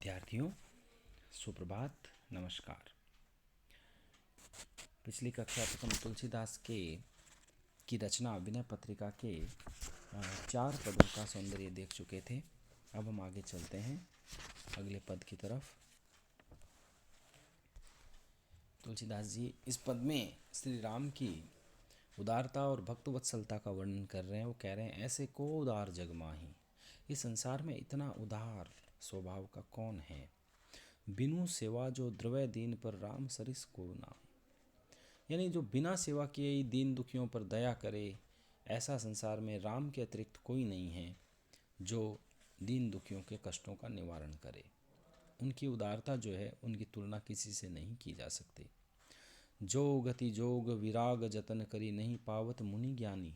विद्यार्थियों, सुप्रभात, नमस्कार। पिछली कक्षा तक हम तुलसीदास की रचना विनय पत्रिका के 4 पदों का सौंदर्य देख चुके थे। अब हम आगे चलते हैं अगले पद की तरफ। तुलसीदास जी इस पद में श्री राम की उदारता और भक्तवत्सलता का वर्णन कर रहे हैं। वो कह रहे हैं, ऐसे को उदार जग माही, इस संसार में इतना उदार स्वभाव का कौन है। बिनु सेवा जो द्रवय दीन पर राम सरिस को ना, यानी जो बिना सेवा किए ही दीन दुखियों पर दया करे, ऐसा संसार में राम के अतिरिक्त कोई नहीं है जो दीन दुखियों के कष्टों का निवारण करे। उनकी उदारता जो है, उनकी तुलना किसी से नहीं की जा सकती। जो गति जोग विराग जतन करी, नहीं पावत मुनि ज्ञानी,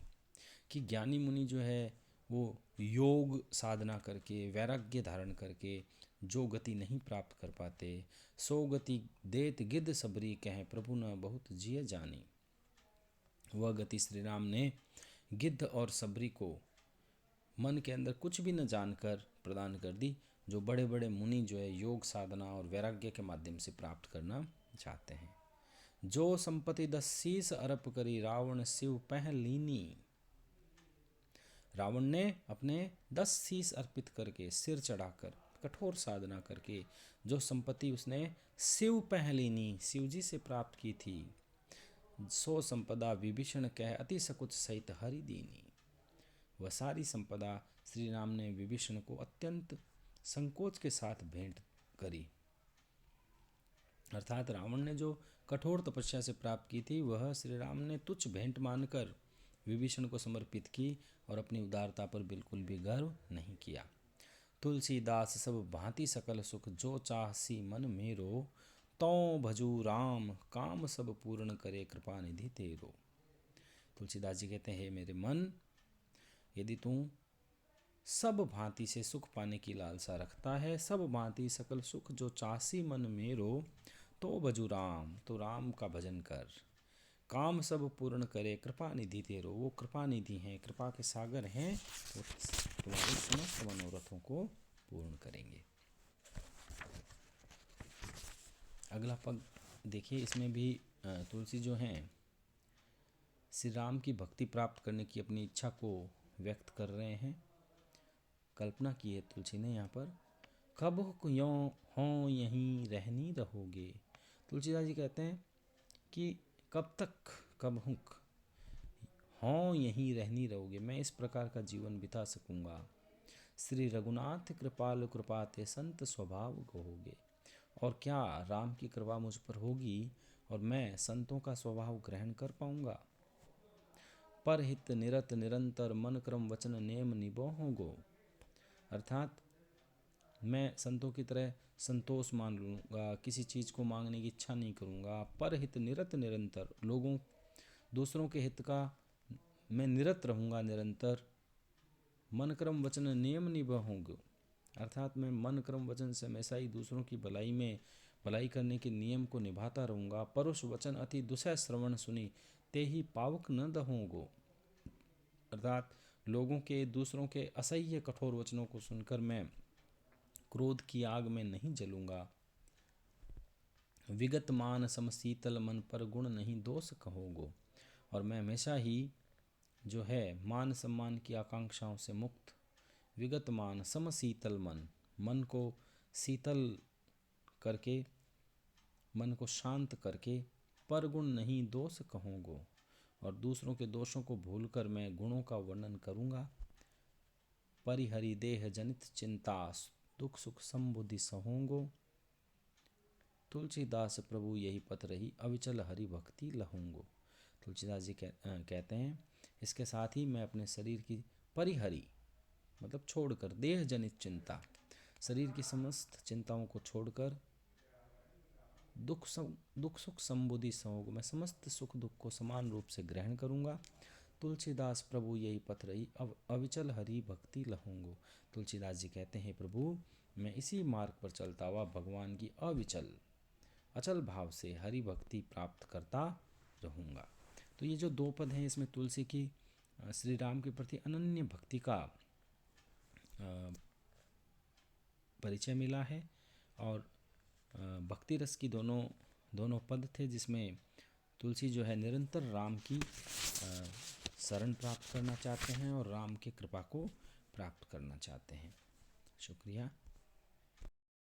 कि ज्ञानी मुनि जो है वो योग साधना करके वैराग्य धारण करके जो गति नहीं प्राप्त कर पाते, सो गति देत गिद्ध सबरी, कहें प्रभु न बहुत जिय जानी। वह गति श्री राम ने गिद्ध और सबरी को मन के अंदर कुछ भी न जानकर प्रदान कर दी, जो बड़े बड़े मुनि जो है योग साधना और वैराग्य के माध्यम से प्राप्त करना चाहते हैं। जो संपत्ति 10 शीस अर्प करी, रावण शिव पह लीनी। रावण ने अपने 10 शीस अर्पित करके, सिर चढ़ाकर, कठोर साधना करके जो संपत्ति उसने शिव पह लीनी, शिव जी से प्राप्त की थी, सो संपदा विभीषण कह अति सकुच सहित हरि दीनी। वह सारी संपदा श्री राम ने विभीषण को अत्यंत संकोच के साथ भेंट करी। अर्थात रावण ने जो कठोर तपस्या से प्राप्त की थी, वह श्री राम ने तुच्छ भेंट मानकर विभीषण को समर्पित की और अपनी उदारता पर बिल्कुल भी गर्व नहीं किया। तुलसीदास सब भांति सकल सुख, जो चाहसी मन मेरो, तो भजू राम काम सब पूर्ण करे, कृपा निधि तेरो। तुलसीदास जी कहते हैं, मेरे मन, यदि तू सब भांति से सुख पाने की लालसा रखता है, सब भांति सकल सुख जो चाहसी मन मेरो, तो भजू राम, तो राम का भजन कर। काम सब पूर्ण करे, कृपा निधि तेरो, वो कृपा निधि हैं, कृपा के सागर हैं, वो तुम्हारे समस्त मनोरथों को पूर्ण करेंगे। अगला पद देखिए, इसमें भी तुलसी जो हैं श्री राम की भक्ति प्राप्त करने की अपनी इच्छा को व्यक्त कर रहे हैं। कल्पना की है तुलसी ने यहाँ पर, कब यो हो यहीं रहनी रहोगे। तुलसीदास जी कहते हैं कि कब तक, कब हुक हों यहीं रहनी रहोगे, मैं इस प्रकार का जीवन बिता सकूंगा। श्री रघुनाथ कृपाल कृपाते संत स्वभाव कहोगे, और क्या राम की कृपा मुझ पर होगी और मैं संतों का स्वभाव ग्रहण कर पाऊंगा। परहित निरत निरंतर, मन क्रम वचन नेम निबोहोगो, अर्थात मैं संतों की तरह संतोष मान लूँगा, किसी चीज़ को मांगने की इच्छा नहीं करूँगा। परहित निरत निरंतर, लोगों दूसरों के हित का मैं निरत रहूँगा निरंतर। मन क्रम वचन नियम निभाऊँगा, अर्थात मैं मन क्रम वचन से हमेशा ही दूसरों की भलाई करने के नियम को निभाता रहूँगा। परुष वचन अति दुसह श्रवण सुनी, ते ही पावक न दहोगो, अर्थात लोगों के, दूसरों के असह्य कठोर वचनों को सुनकर मैं क्रोध की आग में नहीं जलूंगा। विगत मान समशीतल, मन पर गुण नहीं दोष कहोगो, और मैं हमेशा ही जो है मान सम्मान की आकांक्षाओं से मुक्त। विगत मान समशीतल मन, मन को शीतल करके, मन को शांत करके, पर गुण नहीं दोष कहोगो, और दूसरों के दोषों को भूलकर मैं गुणों का वर्णन करूँगा। परिहरि देह जनित चिंता, दुख सुख संबुद्धि सहोगो, तुलसीदास प्रभु यही पथ रही, अविचल हरि भक्ति लहूँगो। तुलसीदास जी कहते हैं, इसके साथ ही मैं अपने शरीर की परिहरि मतलब छोड़कर, देह जनित चिंता, शरीर की समस्त चिंताओं को छोड़कर, दुख सुख संबुद्धि सहोग, मैं समस्त सुख दुख को समान रूप से ग्रहण करूँगा। तुलसीदास प्रभु यही पथ रही, अब अविचल हरि भक्ति लहूँगो। तुलसीदास जी कहते हैं, प्रभु मैं इसी मार्ग पर चलता हुआ भगवान की अचल भाव से हरि भक्ति प्राप्त करता रहूँगा। तो ये जो 2 पद हैं, इसमें तुलसी की श्री राम के प्रति अनन्य भक्ति का परिचय मिला है, और भक्ति रस की दोनों पद थे, जिसमें तुलसी जो है निरंतर राम की शरण प्राप्त करना चाहते हैं और राम की कृपा को प्राप्त करना चाहते हैं। शुक्रिया।